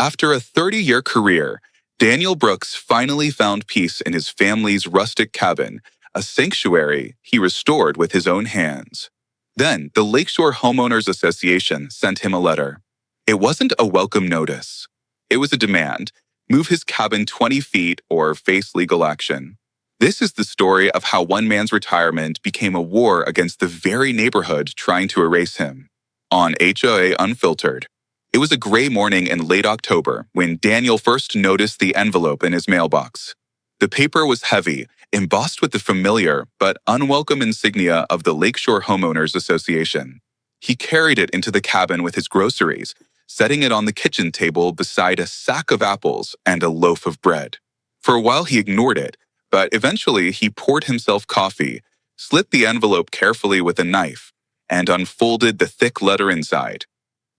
After a 30-year career, Daniel Brooks finally found peace in his family's rustic cabin, a sanctuary he restored with his own hands. Then, the Lakeshore Homeowners Association sent him a letter. It wasn't a welcome notice. It was a demand: move his cabin 20 feet or face legal action. This is the story of how one man's retirement became a war against the very neighborhood trying to erase him. On HOA Unfiltered. It was a gray morning in late October when Daniel first noticed the envelope in his mailbox. The paper was heavy, embossed with the familiar but unwelcome insignia of the Lakeshore Homeowners Association. He carried it into the cabin with his groceries, setting it on the kitchen table beside a sack of apples and a loaf of bread. For a while he ignored it, but eventually he poured himself coffee, slit the envelope carefully with a knife, and unfolded the thick letter inside.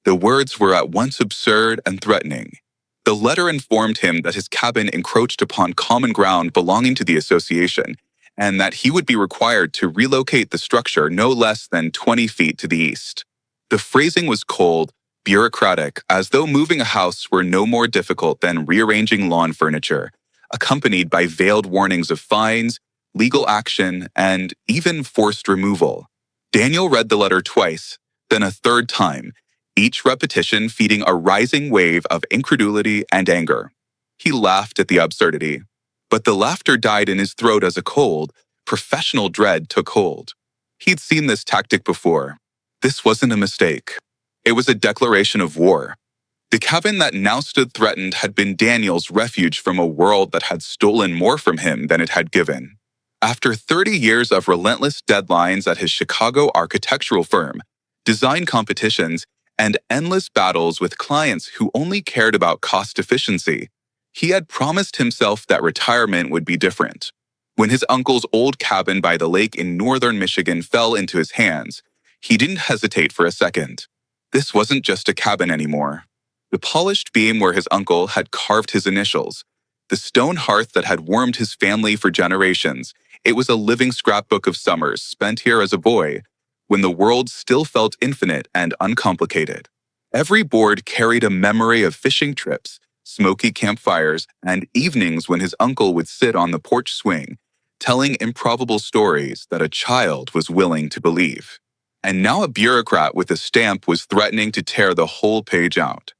The words were at once absurd and threatening. The letter informed him that his cabin encroached upon common ground belonging to the association, and that he would be required to relocate the structure no less than 20 feet to the east. The phrasing was cold, bureaucratic, as though moving a house were no more difficult than rearranging lawn furniture, accompanied by veiled warnings of fines, legal action, and even forced removal. Daniel read the letter twice, then a third time, each repetition feeding a rising wave of incredulity and anger. He laughed at the absurdity, but the laughter died in his throat as a cold, professional dread took hold. He'd seen this tactic before. This wasn't a mistake. It was a declaration of war. The cabin that now stood threatened had been Daniel's refuge from a world that had stolen more from him than it had given. After 30 years of relentless deadlines at his Chicago architectural firm, design competitions, and endless battles with clients who only cared about cost efficiency, he had promised himself that retirement would be different. When his uncle's old cabin by the lake in northern Michigan fell into his hands, he didn't hesitate for a second. This wasn't just a cabin anymore. The polished beam where his uncle had carved his initials, the stone hearth that had warmed his family for generations, it was a living scrapbook of summers spent here as a boy, when the world still felt infinite and uncomplicated. Every board carried a memory of fishing trips, smoky campfires, and evenings when his uncle would sit on the porch swing, telling improbable stories that a child was willing to believe. And now a bureaucrat with a stamp was threatening to tear the whole page out.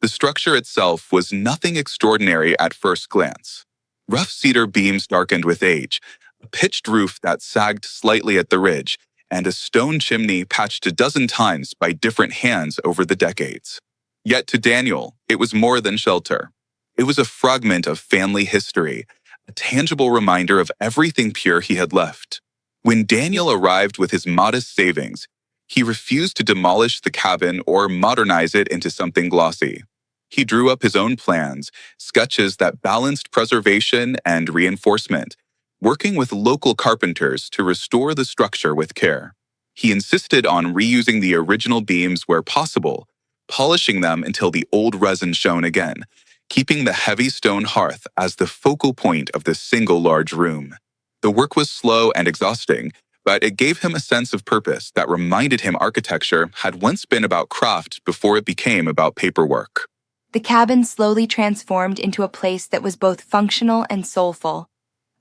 The structure itself was nothing extraordinary at first glance. Rough cedar beams darkened with age, a pitched roof that sagged slightly at the ridge, and a stone chimney patched a dozen times by different hands over the decades. Yet to Daniel, it was more than shelter. It was a fragment of family history, a tangible reminder of everything pure he had left. When Daniel arrived with his modest savings, he refused to demolish the cabin or modernize it into something glossy. He drew up his own plans, sketches that balanced preservation and reinforcement, working with local carpenters to restore the structure with care. He insisted on reusing the original beams where possible, polishing them until the old resin shone again, keeping the heavy stone hearth as the focal point of the single large room. The work was slow and exhausting, but it gave him a sense of purpose that reminded him architecture had once been about craft before it became about paperwork. The cabin slowly transformed into a place that was both functional and soulful,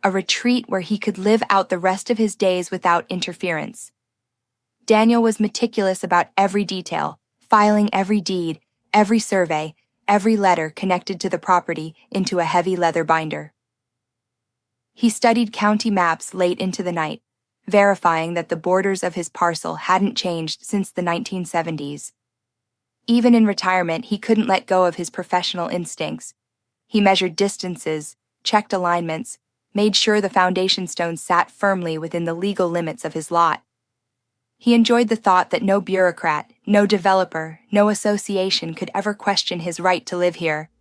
a retreat where he could live out the rest of his days without interference. Daniel was meticulous about every detail, filing every deed, every survey, every letter connected to the property into a heavy leather binder. He studied county maps late into the night, verifying that the borders of his parcel hadn't changed since the 1970s. Even in retirement, he couldn't let go of his professional instincts. He measured distances, checked alignments, made sure the foundation stones sat firmly within the legal limits of his lot. He enjoyed the thought that no bureaucrat, no developer, no association could ever question his right to live here.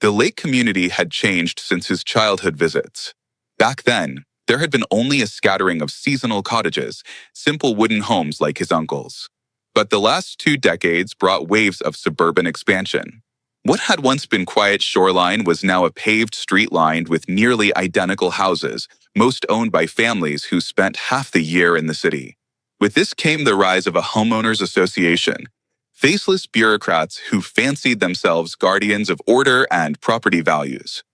The lake community had changed since his childhood visits. Back then, there had been only a scattering of seasonal cottages, simple wooden homes like his uncle's. But the last 2 decades brought waves of suburban expansion. What had once been quiet shoreline was now a paved street lined with nearly identical houses, most owned by families who spent half the year in the city. With this came the rise of a homeowners association, faceless bureaucrats who fancied themselves guardians of order and property values.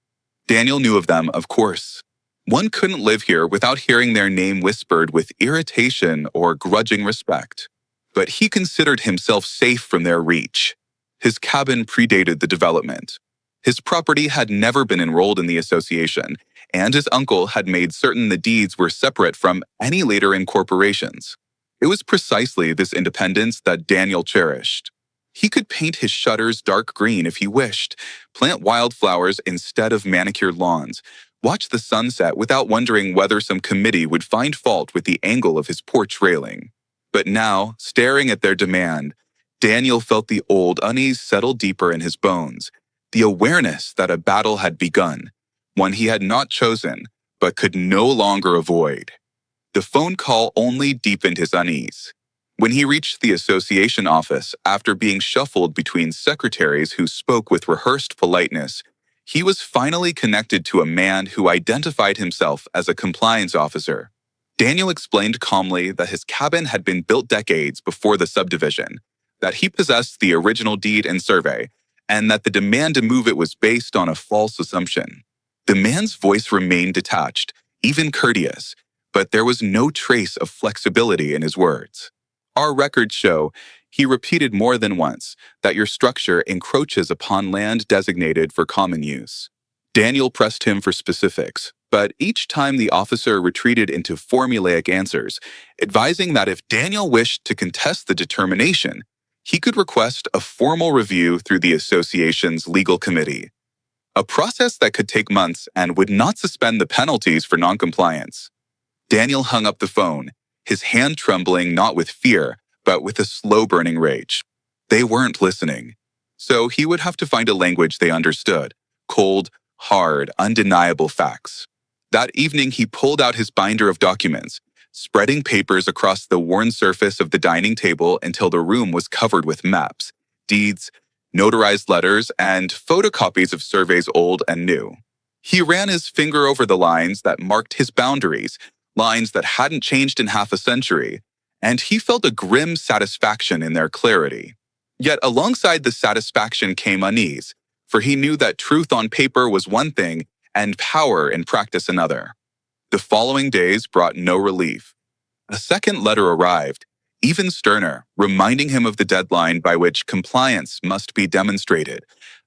Daniel knew of them, of course. One couldn't live here without hearing their name whispered with irritation or grudging respect. But he considered himself safe from their reach. His cabin predated the development. His property had never been enrolled in the association, and his uncle had made certain the deeds were separate from any later incorporations. It was precisely this independence that Daniel cherished. He could paint his shutters dark green if he wished, plant wildflowers instead of manicured lawns, watch the sunset without wondering whether some committee would find fault with the angle of his porch railing. But now, staring at their demand, Daniel felt the old unease settle deeper in his bones, the awareness that a battle had begun, one he had not chosen, but could no longer avoid. The phone call only deepened his unease. When he reached the association office after being shuffled between secretaries who spoke with rehearsed politeness, he was finally connected to a man who identified himself as a compliance officer. Daniel explained calmly that his cabin had been built decades before the subdivision, that he possessed the original deed and survey, and that the demand to move it was based on a false assumption. The man's voice remained detached, even courteous, but there was no trace of flexibility in his words. Our records show, he repeated more than once, that your structure encroaches upon land designated for common use. Daniel pressed him for specifics, but each time the officer retreated into formulaic answers, advising that if Daniel wished to contest the determination, he could request a formal review through the association's legal committee. A process that could take months and would not suspend the penalties for noncompliance. Daniel hung up the phone, his hand trembling not with fear, but with a slow-burning rage. They weren't listening. So he would have to find a language they understood, cold, hard, undeniable facts. That evening he pulled out his binder of documents, spreading papers across the worn surface of the dining table until the room was covered with maps, deeds, notarized letters, and photocopies of surveys old and new. He ran his finger over the lines that marked his boundaries, lines that hadn't changed in half a century, and he felt a grim satisfaction in their clarity. Yet alongside the satisfaction came unease, for he knew that truth on paper was one thing and power in practice another. The following days brought no relief. A second letter arrived, even sterner, reminding him of the deadline by which compliance must be demonstrated,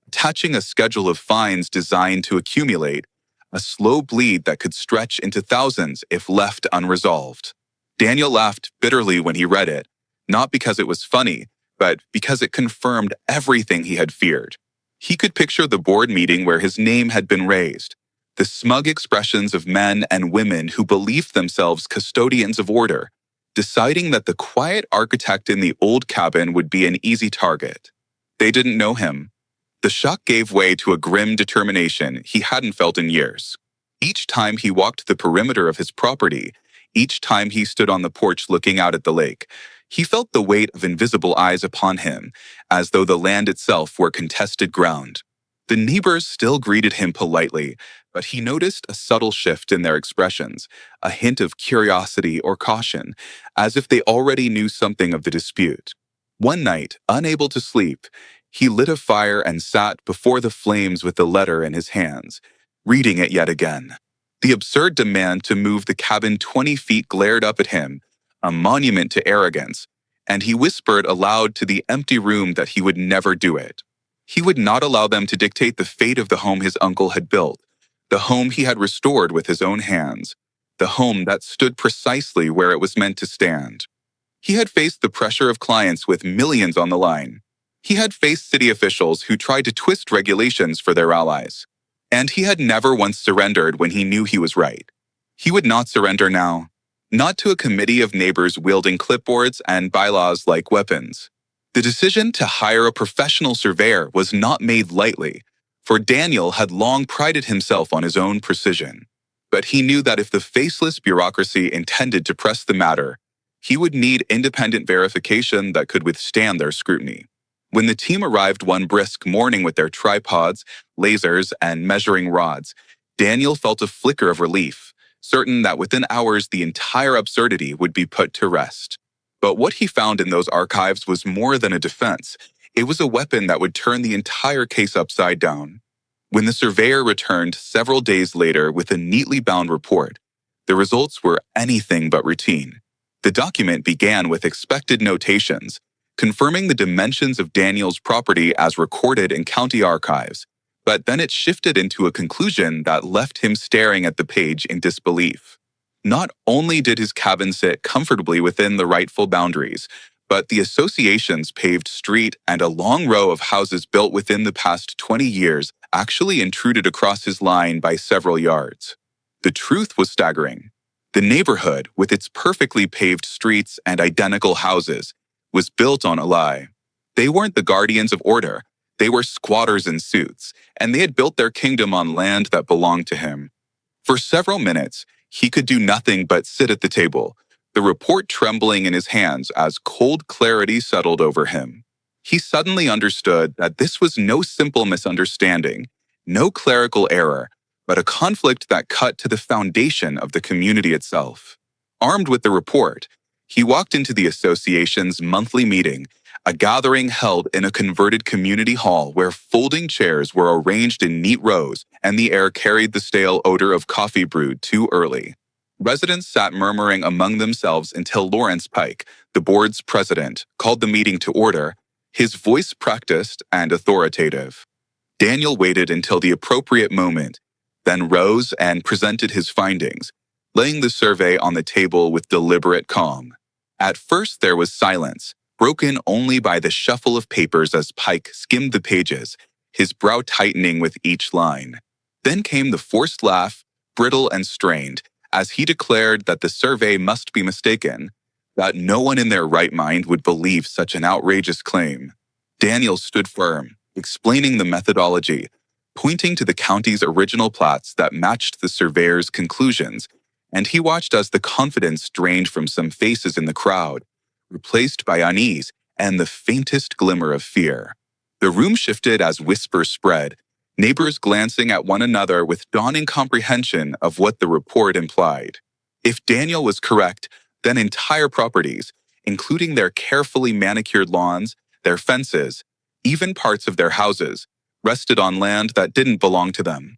attaching a schedule of fines designed to accumulate, a slow bleed that could stretch into thousands if left unresolved. Daniel laughed bitterly when he read it, not because it was funny, but because it confirmed everything he had feared. He could picture the board meeting where his name had been raised, the smug expressions of men and women who believed themselves custodians of order, deciding that the quiet architect in the old cabin would be an easy target. They didn't know him. The shock gave way to a grim determination he hadn't felt in years. Each time he walked the perimeter of his property, each time he stood on the porch looking out at the lake, he felt the weight of invisible eyes upon him, as though the land itself were contested ground. The neighbors still greeted him politely, but he noticed a subtle shift in their expressions, a hint of curiosity or caution, as if they already knew something of the dispute. One night, unable to sleep, he lit a fire and sat before the flames with the letter in his hands, reading it yet again. The absurd demand to move the cabin 20 feet glared up at him, a monument to arrogance, and he whispered aloud to the empty room that he would never do it. He would not allow them to dictate the fate of the home his uncle had built, the home he had restored with his own hands, the home that stood precisely where it was meant to stand. He had faced the pressure of clients with millions on the line. He had faced city officials who tried to twist regulations for their allies. And he had never once surrendered when he knew he was right. He would not surrender now, not to a committee of neighbors wielding clipboards and bylaws like weapons. The decision to hire a professional surveyor was not made lightly, for Daniel had long prided himself on his own precision. But he knew that if the faceless bureaucracy intended to press the matter, he would need independent verification that could withstand their scrutiny. When the team arrived one brisk morning with their tripods, lasers, and measuring rods, Daniel felt a flicker of relief, certain that within hours the entire absurdity would be put to rest. But what he found in those archives was more than a defense. It was a weapon that would turn the entire case upside down. When the surveyor returned several days later with a neatly bound report, the results were anything but routine. The document began with expected notations, confirming the dimensions of Daniel's property as recorded in county archives, but then it shifted into a conclusion that left him staring at the page in disbelief. Not only did his cabin sit comfortably within the rightful boundaries, but the association's paved street and a long row of houses built within the past 20 years actually intruded across his line by several yards. The truth was staggering. The neighborhood, with its perfectly paved streets and identical houses, was built on a lie. They weren't the guardians of order. They were squatters in suits, and they had built their kingdom on land that belonged to him. For several minutes, he could do nothing but sit at the table, the report trembling in his hands as cold clarity settled over him. He suddenly understood that this was no simple misunderstanding, no clerical error, but a conflict that cut to the foundation of the community itself. Armed with the report, he walked into the association's monthly meeting, a gathering held in a converted community hall where folding chairs were arranged in neat rows and the air carried the stale odor of coffee brewed too early. Residents sat murmuring among themselves until Lawrence Pike, the board's president, called the meeting to order, his voice practiced and authoritative. Daniel waited until the appropriate moment, then rose and presented his findings, laying the survey on the table with deliberate calm. At first there was silence, broken only by the shuffle of papers as Pike skimmed the pages, his brow tightening with each line. Then came the forced laugh, brittle and strained, as he declared that the survey must be mistaken, that no one in their right mind would believe such an outrageous claim. Daniel stood firm, explaining the methodology, pointing to the county's original plats that matched the surveyor's conclusions, and he watched as the confidence drained from some faces in the crowd, replaced by unease and the faintest glimmer of fear. The room shifted as whispers spread, neighbors glancing at one another with dawning comprehension of what the report implied. If Daniel was correct, then entire properties, including their carefully manicured lawns, their fences, even parts of their houses, rested on land that didn't belong to them.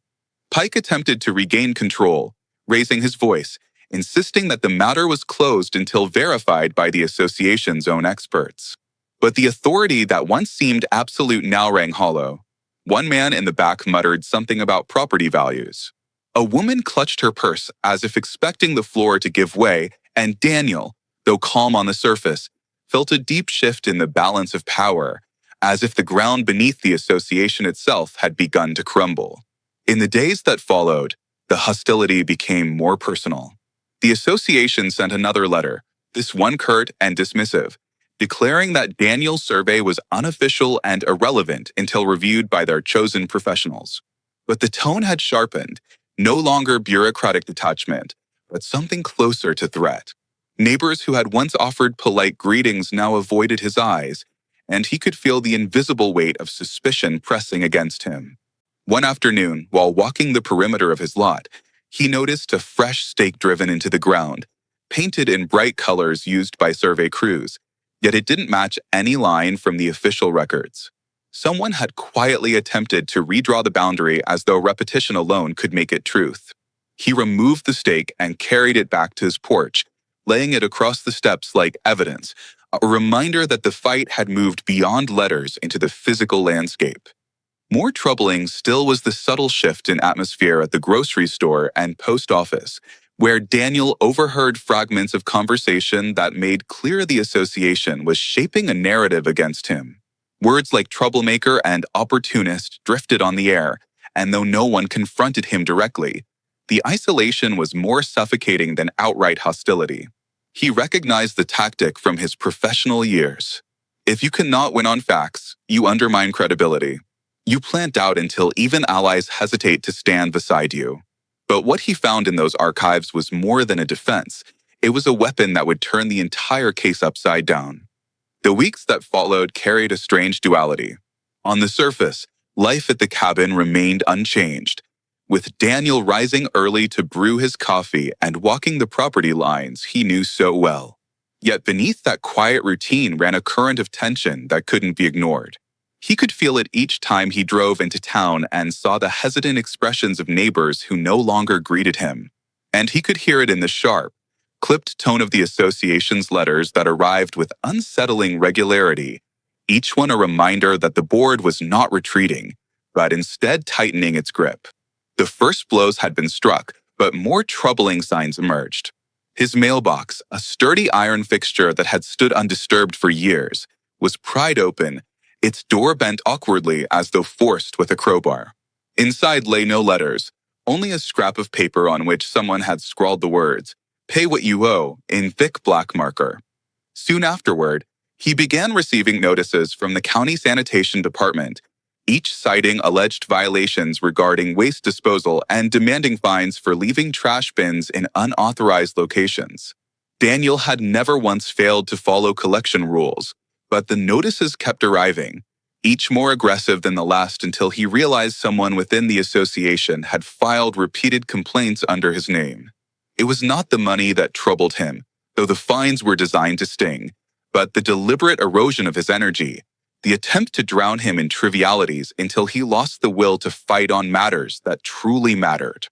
Pike attempted to regain control, raising his voice, insisting that the matter was closed until verified by the association's own experts. But the authority that once seemed absolute now rang hollow. One man in the back muttered something about property values. A woman clutched her purse as if expecting the floor to give way, and Daniel, though calm on the surface, felt a deep shift in the balance of power, as if the ground beneath the association itself had begun to crumble. In the days that followed, the hostility became more personal. The association sent another letter, this one curt and dismissive, declaring that Daniel's survey was unofficial and irrelevant until reviewed by their chosen professionals. But the tone had sharpened, no longer bureaucratic detachment, but something closer to threat. Neighbors who had once offered polite greetings now avoided his eyes, and he could feel the invisible weight of suspicion pressing against him. One afternoon, while walking the perimeter of his lot, he noticed a fresh stake driven into the ground, painted in bright colors used by survey crews, yet it didn't match any line from the official records. Someone had quietly attempted to redraw the boundary as though repetition alone could make it truth. He removed the stake and carried it back to his porch, laying it across the steps like evidence, a reminder that the fight had moved beyond letters into the physical landscape. More troubling still was the subtle shift in atmosphere at the grocery store and post office, where Daniel overheard fragments of conversation that made clear the association was shaping a narrative against him. Words like troublemaker and opportunist drifted on the air, and though no one confronted him directly, the isolation was more suffocating than outright hostility. He recognized the tactic from his professional years. If you cannot win on facts, you undermine credibility. You plant doubt until even allies hesitate to stand beside you. But what he found in those archives was more than a defense. It was a weapon that would turn the entire case upside down. The weeks that followed carried a strange duality. On the surface, life at the cabin remained unchanged, with Daniel rising early to brew his coffee and walking the property lines he knew so well. Yet beneath that quiet routine ran a current of tension that couldn't be ignored. He could feel it each time he drove into town and saw the hesitant expressions of neighbors who no longer greeted him. And he could hear it in the sharp, clipped tone of the association's letters that arrived with unsettling regularity, each one a reminder that the board was not retreating, but instead tightening its grip. The first blows had been struck, but more troubling signs emerged. His mailbox, a sturdy iron fixture that had stood undisturbed for years, was pried open, its door bent awkwardly as though forced with a crowbar. Inside lay no letters, only a scrap of paper on which someone had scrawled the words, "Pay what you owe," in thick black marker. Soon afterward, he began receiving notices from the county sanitation department, each citing alleged violations regarding waste disposal and demanding fines for leaving trash bins in unauthorized locations. Daniel had never once failed to follow collection rules, but the notices kept arriving, each more aggressive than the last until he realized someone within the association had filed repeated complaints under his name. It was not the money that troubled him, though the fines were designed to sting, but the deliberate erosion of his energy, the attempt to drown him in trivialities until he lost the will to fight on matters that truly mattered.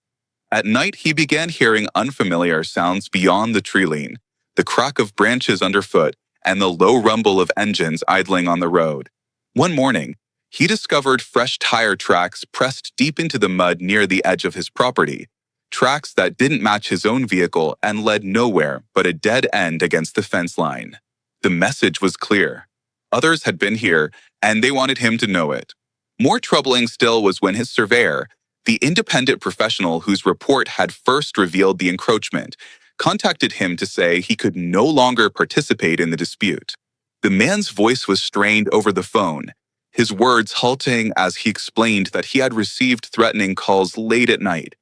At night, he began hearing unfamiliar sounds beyond the tree-line, the crack of branches underfoot, and the low rumble of engines idling on the road. One morning, he discovered fresh tire tracks pressed deep into the mud near the edge of his property, tracks that didn't match his own vehicle and led nowhere but a dead end against the fence line. The message was clear. Others had been here, and they wanted him to know it. More troubling still was when his surveyor, the independent professional whose report had first revealed the encroachment, contacted him to say he could no longer participate in the dispute. The man's voice was strained over the phone, his words halting as he explained that he had received threatening calls late at night,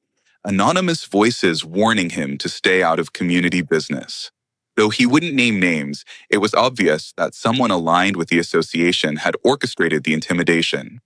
anonymous voices warning him to stay out of community business. Though he wouldn't name names, it was obvious that someone aligned with the association had orchestrated the intimidation.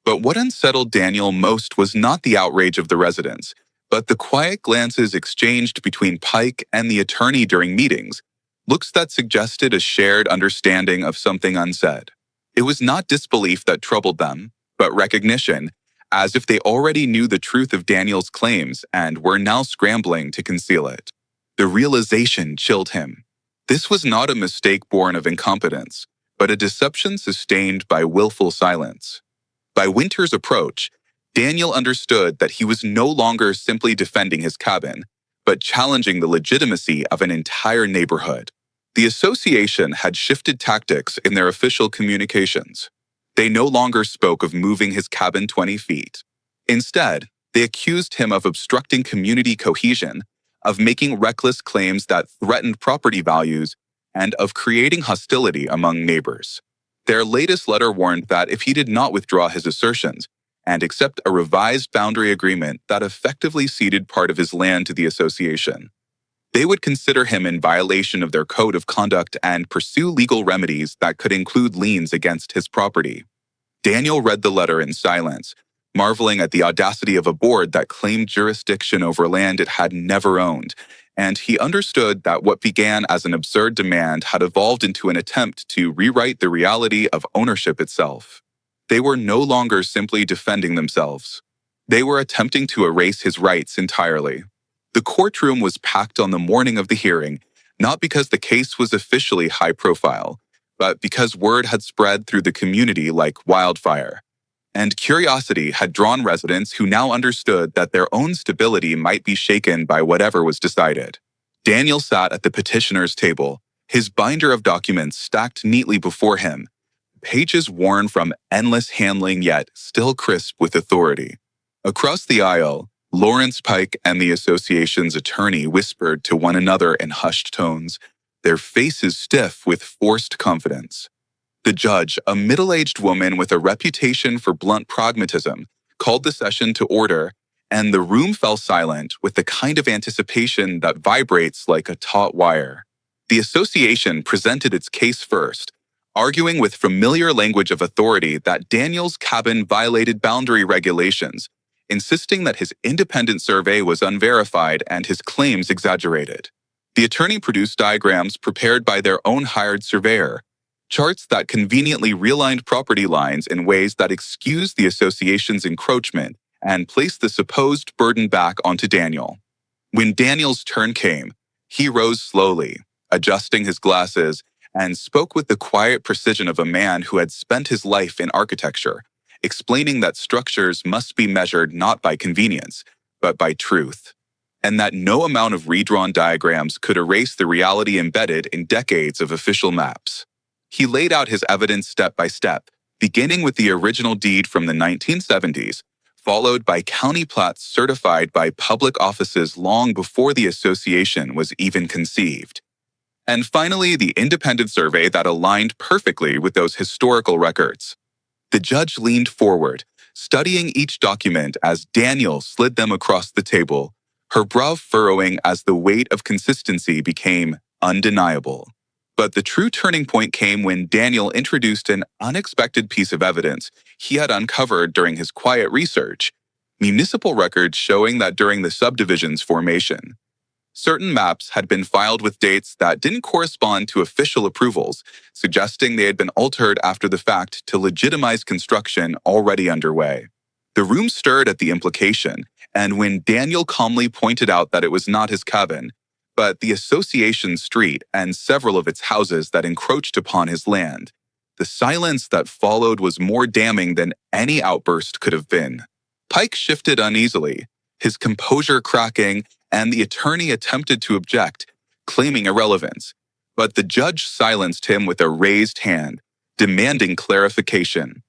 But what unsettled Daniel most was not the outrage of the residents, but the quiet glances exchanged between Pike and the attorney during meetings, looks that suggested a shared understanding of something unsaid. It was not disbelief that troubled them, but recognition, as if they already knew the truth of Daniel's claims and were now scrambling to conceal it. The realization chilled him. This was not a mistake born of incompetence, but a deception sustained by willful silence. By winter's approach, Daniel understood that he was no longer simply defending his cabin, but challenging the legitimacy of an entire neighborhood. The association had shifted tactics in their official communications. They no longer spoke of moving his cabin 20 feet. Instead, they accused him of obstructing community cohesion, of making reckless claims that threatened property values, and of creating hostility among neighbors. Their latest letter warned that if he did not withdraw his assertions and accept a revised boundary agreement that effectively ceded part of his land to the association, they would consider him in violation of their code of conduct and pursue legal remedies that could include liens against his property. Daniel read the letter in silence, marveling at the audacity of a board that claimed jurisdiction over land it had never owned, and he understood that what began as an absurd demand had evolved into an attempt to rewrite the reality of ownership itself. They were no longer simply defending themselves. They were attempting to erase his rights entirely. The courtroom was packed on the morning of the hearing, not because the case was officially high profile, but because word had spread through the community like wildfire. And curiosity had drawn residents who now understood that their own stability might be shaken by whatever was decided. Daniel sat at the petitioner's table, his binder of documents stacked neatly before him, pages worn from endless handling yet still crisp with authority. Across the aisle, Lawrence Pike and the association's attorney whispered to one another in hushed tones, their faces stiff with forced confidence. The judge, a middle-aged woman with a reputation for blunt pragmatism, called the session to order, and the room fell silent with the kind of anticipation that vibrates like a taut wire. The association presented its case first, arguing with familiar language of authority that Daniel's cabin violated boundary regulations, insisting that his independent survey was unverified and his claims exaggerated. The attorney produced diagrams prepared by their own hired surveyor, charts that conveniently realigned property lines in ways that excused the association's encroachment and placed the supposed burden back onto Daniel. When Daniel's turn came, he rose slowly, adjusting his glasses, and spoke with the quiet precision of a man who had spent his life in architecture, explaining that structures must be measured not by convenience, but by truth, and that no amount of redrawn diagrams could erase the reality embedded in decades of official maps. He laid out his evidence step by step, beginning with the original deed from the 1970s, followed by county plats certified by public offices long before the association was even conceived. And finally, the independent survey that aligned perfectly with those historical records. The judge leaned forward, studying each document as Daniel slid them across the table, her brow furrowing as the weight of consistency became undeniable. But the true turning point came when Daniel introduced an unexpected piece of evidence he had uncovered during his quiet research: municipal records showing that during the subdivision's formation, certain maps had been filed with dates that didn't correspond to official approvals, suggesting they had been altered after the fact to legitimize construction already underway. The room stirred at the implication, and when Daniel calmly pointed out that it was not his cabin, but the association street and several of its houses that encroached upon his land, the silence that followed was more damning than any outburst could have been. Pike shifted uneasily, his composure cracking, and the attorney attempted to object, claiming irrelevance, but the judge silenced him with a raised hand, demanding clarification.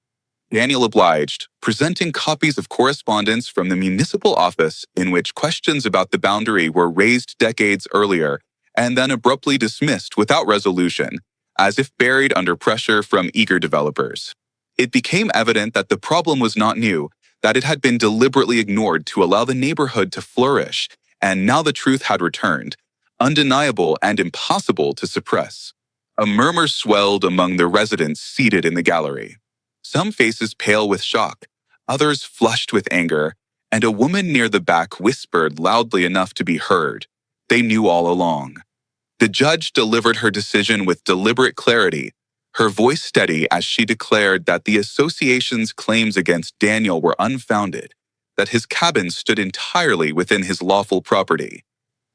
Daniel obliged, presenting copies of correspondence from the municipal office in which questions about the boundary were raised decades earlier and then abruptly dismissed without resolution, as if buried under pressure from eager developers. It became evident that the problem was not new, that it had been deliberately ignored to allow the neighborhood to flourish, and now the truth had returned, undeniable and impossible to suppress. A murmur swelled among the residents seated in the gallery. Some faces pale with shock, others flushed with anger, and a woman near the back whispered loudly enough to be heard. They knew all along. The judge delivered her decision with deliberate clarity, her voice steady as she declared that the association's claims against Daniel were unfounded, that his cabin stood entirely within his lawful property,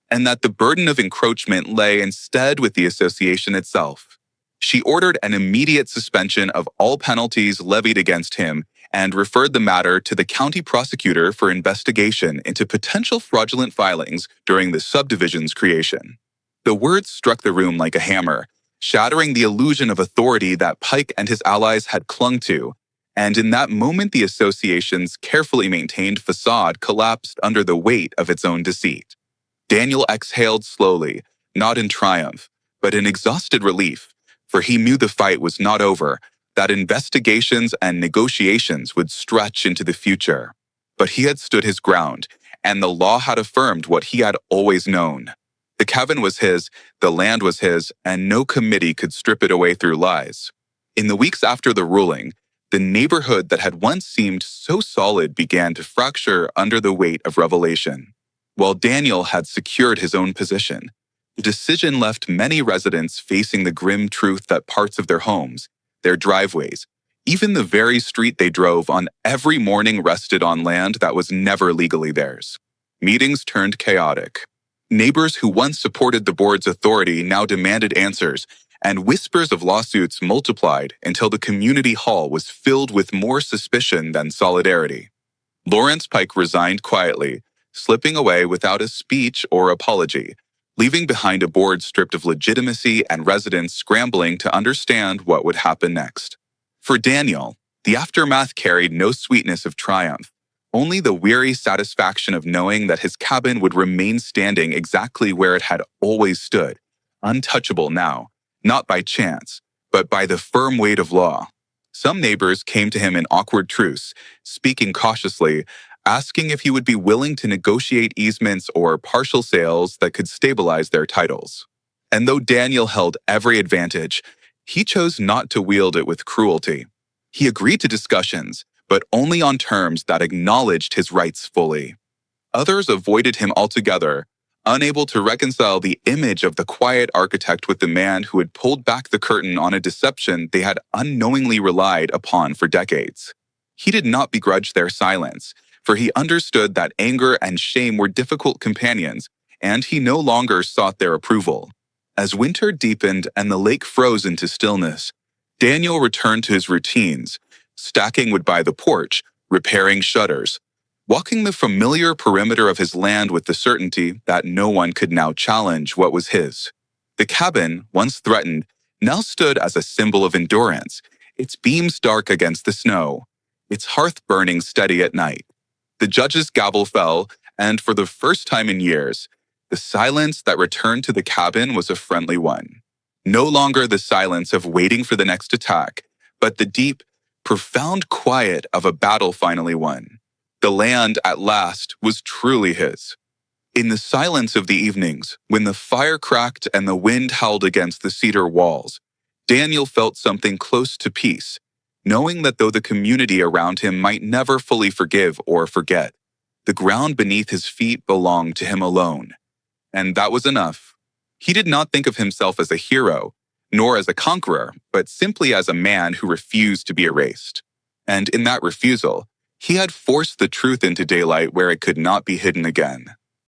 and that the burden of encroachment lay instead with the association itself. She ordered an immediate suspension of all penalties levied against him and referred the matter to the county prosecutor for investigation into potential fraudulent filings during the subdivision's creation. The words struck the room like a hammer, shattering the illusion of authority that Pike and his allies had clung to, and in that moment the association's carefully maintained facade collapsed under the weight of its own deceit. Daniel exhaled slowly, not in triumph, but in exhausted relief, for he knew the fight was not over, that investigations and negotiations would stretch into the future. But he had stood his ground, and the law had affirmed what he had always known. The cabin was his, the land was his, and no committee could strip it away through lies. In the weeks after the ruling, the neighborhood that had once seemed so solid began to fracture under the weight of revelation. While Daniel had secured his own position, the decision left many residents facing the grim truth that parts of their homes, their driveways, even the very street they drove on every morning rested on land that was never legally theirs. Meetings turned chaotic. Neighbors who once supported the board's authority now demanded answers, and whispers of lawsuits multiplied until the community hall was filled with more suspicion than solidarity. Lawrence Pike resigned quietly, slipping away without a speech or apology, leaving behind a board stripped of legitimacy and residents scrambling to understand what would happen next. For Daniel, the aftermath carried no sweetness of triumph, only the weary satisfaction of knowing that his cabin would remain standing exactly where it had always stood, untouchable now, not by chance, but by the firm weight of law. Some neighbors came to him in awkward truce, speaking cautiously, asking if he would be willing to negotiate easements or partial sales that could stabilize their titles. And though Daniel held every advantage, he chose not to wield it with cruelty. He agreed to discussions, but only on terms that acknowledged his rights fully. Others avoided him altogether, unable to reconcile the image of the quiet architect with the man who had pulled back the curtain on a deception they had unknowingly relied upon for decades. He did not begrudge their silence, for he understood that anger and shame were difficult companions, and he no longer sought their approval. As winter deepened and the lake froze into stillness, Daniel returned to his routines, stacking wood by the porch, repairing shutters, walking the familiar perimeter of his land with the certainty that no one could now challenge what was his. The cabin, once threatened, now stood as a symbol of endurance, its beams dark against the snow, its hearth burning steady at night. The judge's gavel fell, and for the first time in years, the silence that returned to the cabin was a friendly one. No longer the silence of waiting for the next attack, but the deep, profound quiet of a battle finally won. The land, at last, was truly his. In the silence of the evenings, when the fire cracked and the wind howled against the cedar walls, Daniel felt something close to peace, knowing that though the community around him might never fully forgive or forget, the ground beneath his feet belonged to him alone. And that was enough. He did not think of himself as a hero, nor as a conqueror, but simply as a man who refused to be erased. And in that refusal, he had forced the truth into daylight where it could not be hidden again.